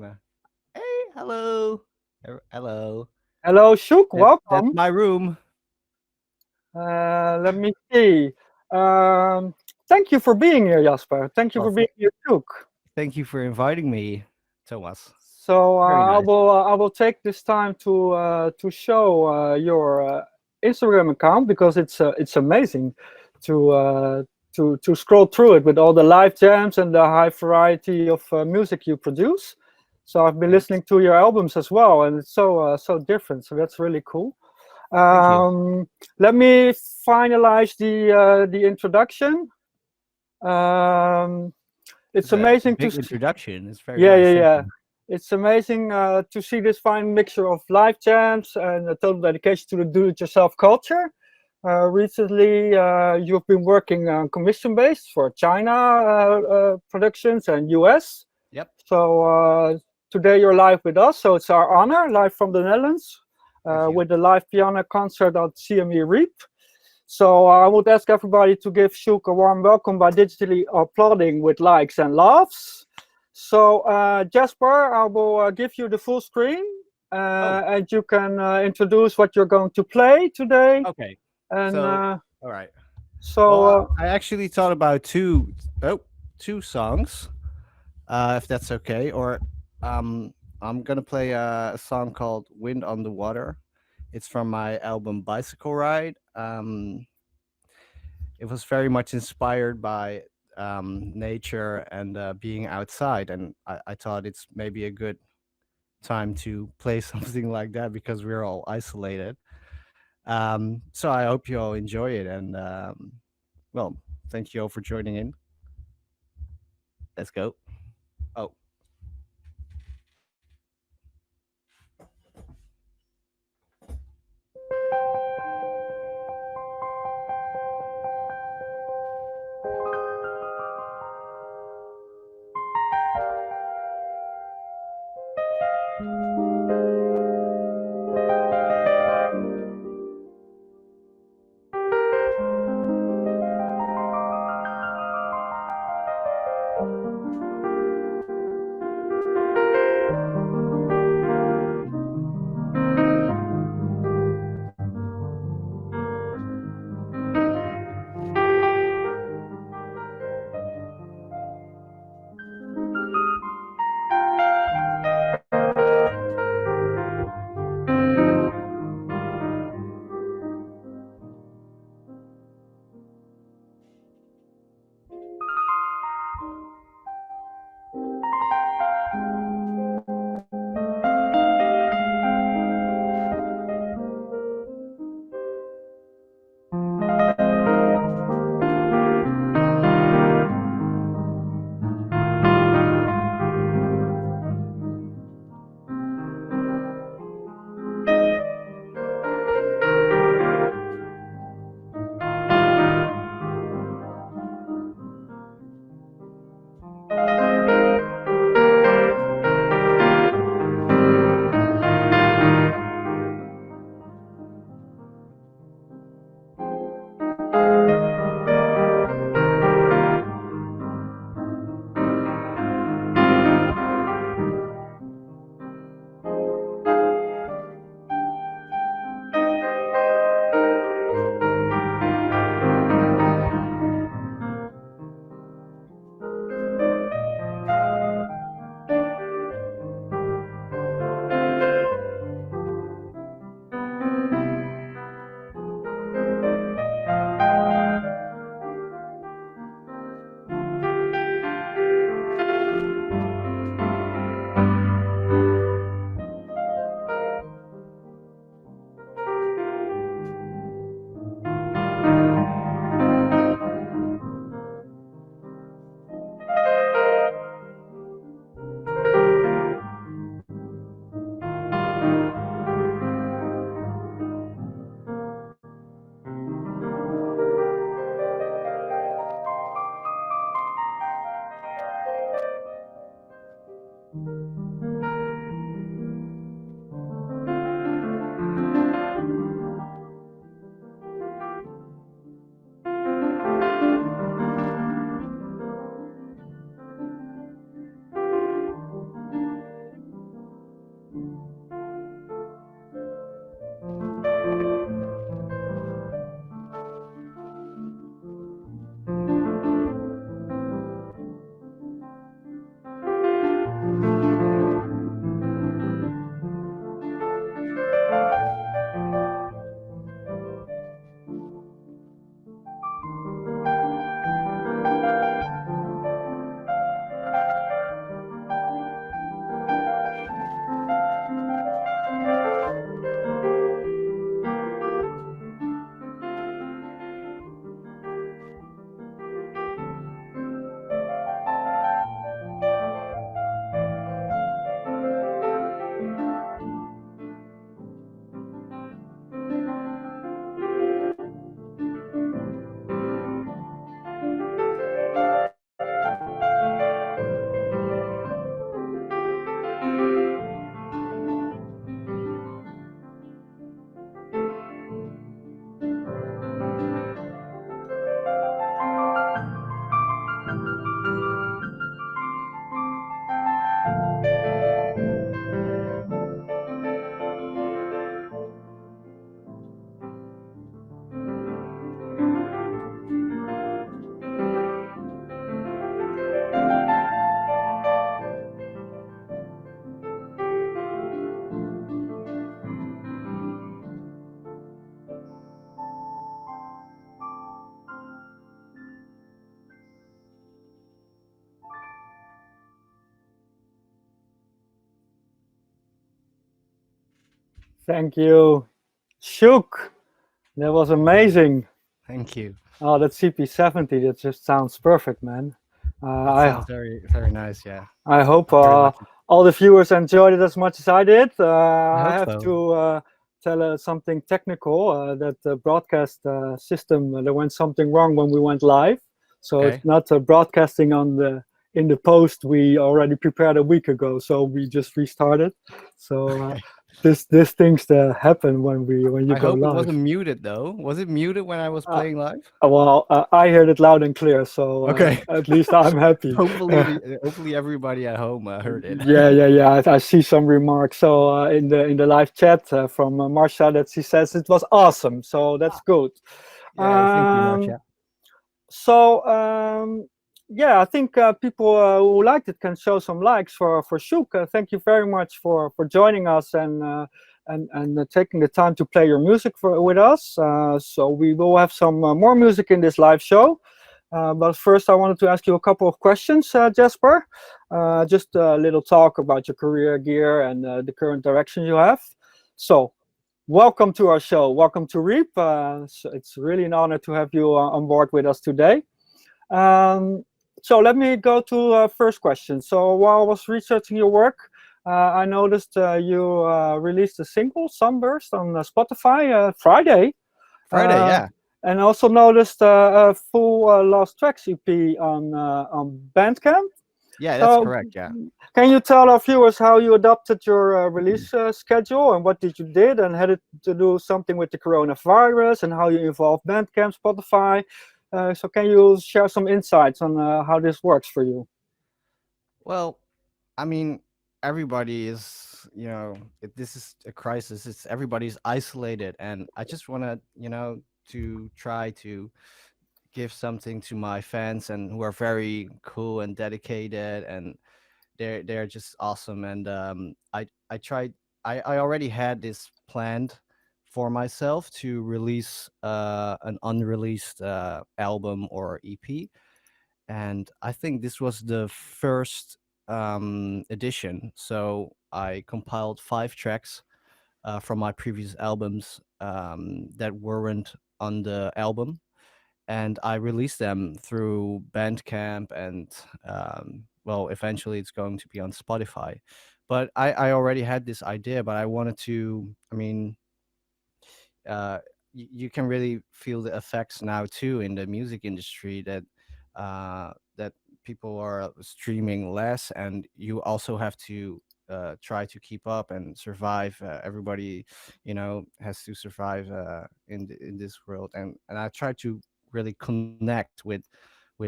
Uh, Hey, hello. Hello. Hello, Shuk. That's Welcome. my room. Let me see. Um, Thank you for being here, Jasper. Thank you Well, for being here, Shuk. thank you for inviting me, Thomas. So Very nice. I will take this time to show your Instagram account because it's amazing to to scroll through it with all the live jams and the high variety of music you produce. So I've been Thanks. listening to your albums as well, and it's so different. So that's really cool. Thank you. Um, Let me finalize the introduction. Um, it's It's a amazing big introduction. It's very yeah, nice. yeah, Thank yeah. you. It's amazing to see this fine mixture of live jams and a total dedication to the do-it-yourself culture. Recently, you've been working on commission based for China productions and US. Yep. So today you're live with us, so it's our honor, live from the Netherlands, Thank you. with the live piano concert at CME Reap. So I would ask everybody to give Shuk a warm welcome by digitally applauding with likes and loves. So Jasper, I will give you the full screen, Oh, and you can introduce what you're going to play today. okay. And So, all right. Well, so I actually thought about oh, two songs, if that's okay. Or, um, I'm gonna play a song called "Wind on the Water." It's from my album Bicycle Ride. It was very much inspired by nature and being outside, and I thought it's maybe a good time to play something like that because we're all isolated. So I hope you all enjoy it, and well, thank you all for joining in. Let's go. Oh. Thank you. Shook. That was amazing. Thank you. Oh, that CP70, that just sounds perfect, man. That I sounds very nice. Yeah, I hope I'm very lucky. all the viewers enjoyed it as much as I did. I I hope have so. to tell something technical. That broadcast system, there went something wrong when we went live, so it's Okay. not broadcasting on the in the post we already prepared a week ago. So we just restarted. So Okay. this things that happen when you I go hope it live. wasn't muted though. Was it muted when I was Uh, playing live? well, I heard it loud and clear, so Okay. at least I'm happy. Hopefully everybody at home heard it. Yeah. I see some remarks. So in the live chat from Marsha, that she says it was awesome. So that's good. Yay! Thank you, Um, Marcia. so yeah, I think people who liked it can show some likes for Shuk. Thank you very much for joining us and taking the time to play your music with us. So we will have some more music in this live show. But first, I wanted to ask you a couple of questions, Jasper. Just a little talk about your career gear and the current direction you have. So, welcome to our show. Welcome to Reap. So it's really an honor to have you on board with us today. Um, so, let me go to first question. So, while I was researching your work, I noticed you released a single, Sunburst, on Spotify Friday. Friday, Uh, yeah. and I also noticed a full Lost Tracks EP on Bandcamp. Yeah, that's So, correct. Yeah. can you tell our viewers how you adopted your release schedule and what did you did and had it to do something with the coronavirus and how you involved Bandcamp, Spotify? So, can you share some insights on how this works for you? Well, I mean, everybody is, if this is a crisis, it's everybody's isolated, and I just want to, to try to give something to my fans and who are very cool and dedicated, and they're just awesome. And I tried. I already had this planned for myself to release an unreleased album or EP, and I think this was the first edition. So I compiled 5 tracks from my previous albums that weren't on the album, and I released them through Bandcamp, and well, eventually it's going to be on Spotify. But I already had this idea, but I wanted to. I mean, you can really feel the effects now too in the music industry that that people are streaming less, and you also have to try to keep up and survive. Everybody, has to survive in this world, and I try to really connect with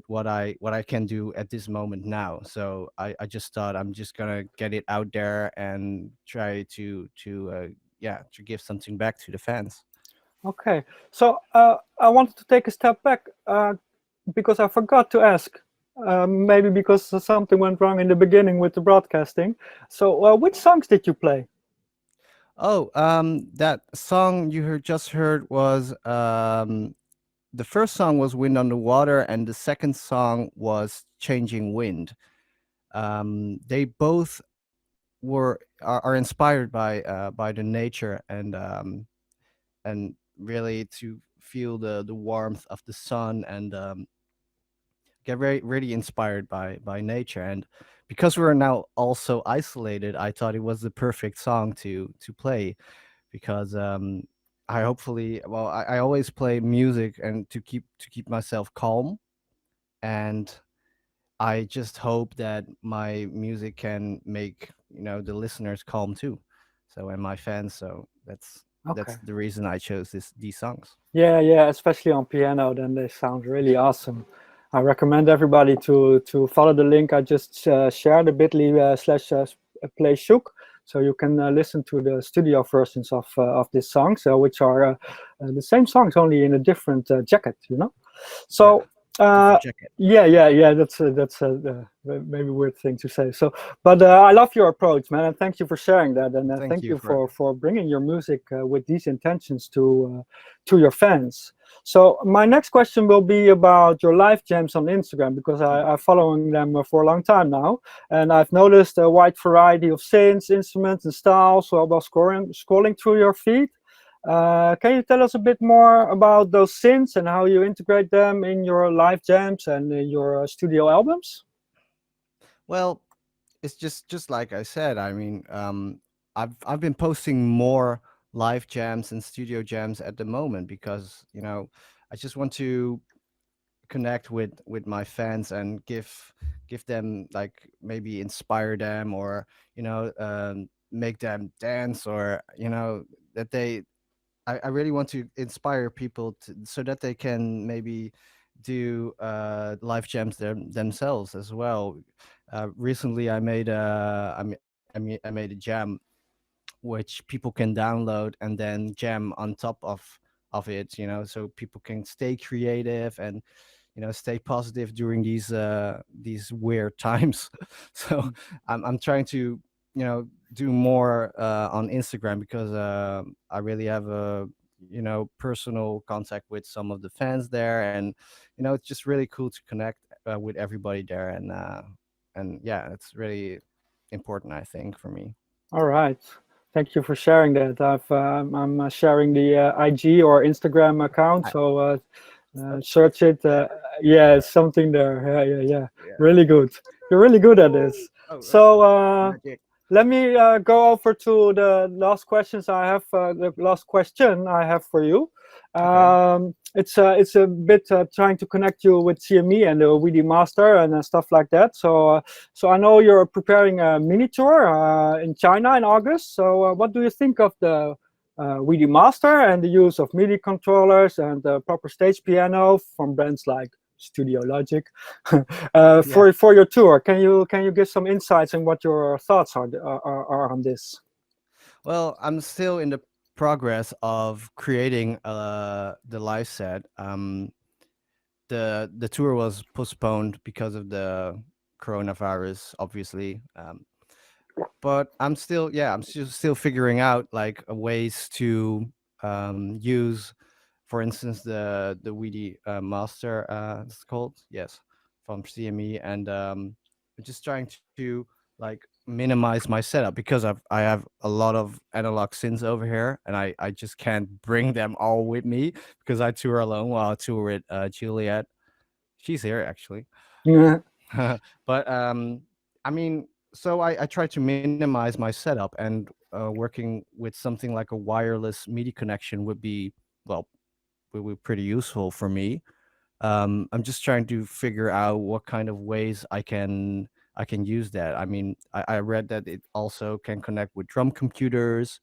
what I can do at this moment now. So I just thought I'm just gonna get it out there and try to yeah, to give something back to the fans. Okay, so I wanted to take a step back because I forgot to ask. Maybe because something went wrong in the beginning with the broadcasting. So, which songs did you play? Oh, that song you just heard was the first song was "Wind on the Water," and the second song was "Changing Wind." They both are inspired by the nature, and really to feel the warmth of the sun, and get very really inspired by nature. And because we're now also isolated, I thought it was the perfect song to play, because I hopefully, well, I always play music and to keep myself calm, and I just hope that my music can make the listeners calm too, so, and my fans. So that's Okay. the reason I chose these songs. Yeah, especially on piano, then they sound really awesome. I recommend everybody to follow the link I just shared, the bit.ly slash play shook, so you can listen to the studio versions of these songs, which are the same songs, only in a different jacket, Yeah. So Uh, forget it. yeah. That's maybe a weird thing to say. So, but I love your approach, man, and thank you for sharing that, and Thank thank you you for. for bringing your music with these intentions to your fans. So, my next question will be about your live jams on Instagram because I'm following them for a long time now, and I've noticed a wide variety of synths, instruments, and styles. So, while scrolling through your feed. Can you tell us a bit more about those synths and how you integrate them in your live jams and your studio albums? Well, it's just like I said. I mean, I've been posting more live jams and studio jams at the moment because I just want to connect with my fans and give them, like, maybe inspire them, or make them dance, or that they I really want to inspire people so that they can maybe do live jams themselves as well. Recently, I made a jam which people can download and then jam on top of it, so people can stay creative and stay positive during these weird times. So I'm trying to do more on Instagram because I really have a personal contact with some of the fans there, and it's just really cool to connect with everybody there, and yeah, it's really important, I think, for me. All right. Thank you for sharing that. I'm sharing the IG or Instagram account, I, so it's search it. there. Yeah, it's something there. Yeah. Yeah. Really good. You're really good at this. Oh, So magic. let me go over to the last questions I have. The last question I have for you. Okay. It's a bit trying to connect you with CME and the WD Master and stuff like that. So I know you're preparing a mini tour in China in August. So what do you think of the WD Master and the use of MIDI controllers and the proper stage piano from brands like Studio Logic Yeah. for your tour? Can you give some insights on what your thoughts are on this? Well, I'm still in the progress of creating the live set. The tour was postponed because of the coronavirus, obviously. But I'm still figuring out, like, ways to use, for instance, the Weedy Master, it's called, yes, from CME, and I'm just trying to, like, minimize my setup because I have a lot of analog synths over here, and I just can't bring them all with me because I tour alone while I tour with Juliet. She's here, actually. Yeah. But I mean, so I try to minimize my setup, and working with something like a wireless MIDI connection would be, well, would be pretty useful for me. I'm just trying to figure out what kind of ways I can use that. I mean, I read that it also can connect with drum computers,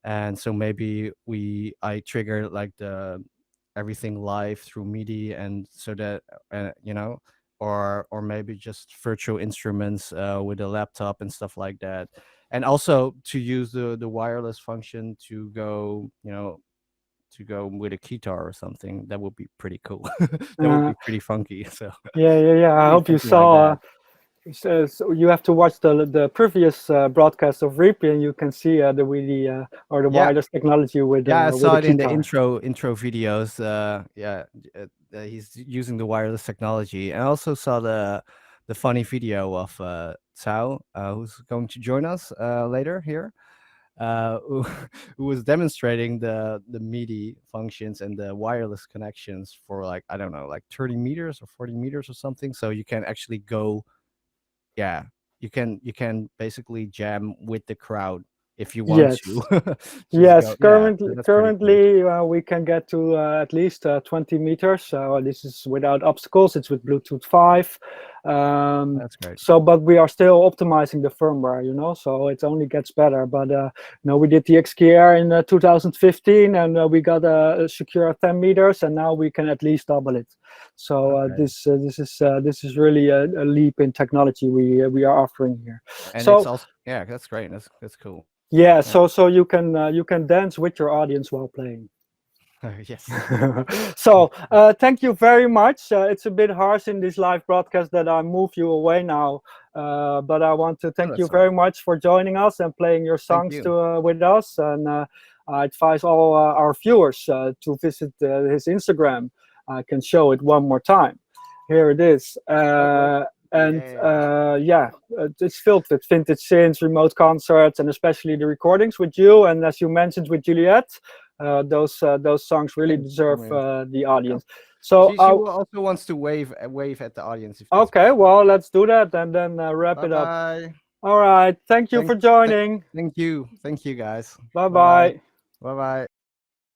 and so maybe I trigger, like, the everything live through MIDI, and so that or maybe just virtual instruments with a laptop and stuff like that, and also to use the wireless function to go with a guitar or something. That would be pretty cool. That would uh, be pretty funky. So yeah. I maybe hope you something like saw. that. So you have to watch the previous broadcast of Reapy, and you can see the really or the Yeah. wireless technology Yeah, I with saw the it in the guitar. intro videos. Yeah, he's using the wireless technology, and I also saw the funny video of Cao, who's going to join us later here, who, who was demonstrating the MIDI functions and the wireless connections for, like, I don't know, like 30 meters or 40 meters or something. So you can actually go, yeah, you can basically jam with the crowd if you want to. Yes. Just Yes, go, yeah. So that's pretty cool. currently we can get to at least 20 meters. So this is without obstacles. It's with Bluetooth 5. That's great. So, but we are still optimizing the firmware, so it only gets better. But we did the XKR in 2015, and we got a secure 10 meters, and now we can at least double it. So Okay. this is really a leap in technology we are offering here. And it's So also, yeah, that's great. That's cool. yeah, Yeah. so you can dance with your audience while playing. Yes. So thank you very much. It's a bit harsh in this live broadcast that I move you away now, but I want to Oh, thank you that's all right. very much for joining us and playing your Thank songs you. to with us. And I advise all our viewers to visit his Instagram. I can show it one more time. Here it is. Okay. And Yeah. yeah, it's filled with vintage synths, remote concerts, and especially the recordings with you. And as you mentioned with Juliet, those songs really Thank you so deserve much. the Yeah. audience. So Also wants to wave at the audience if that's okay, possible. well, let's do that and then wrap Bye it up. bye. All right, thank you Thank for th- joining. thank you. Thank you guys. Bye Bye bye. bye. Bye bye.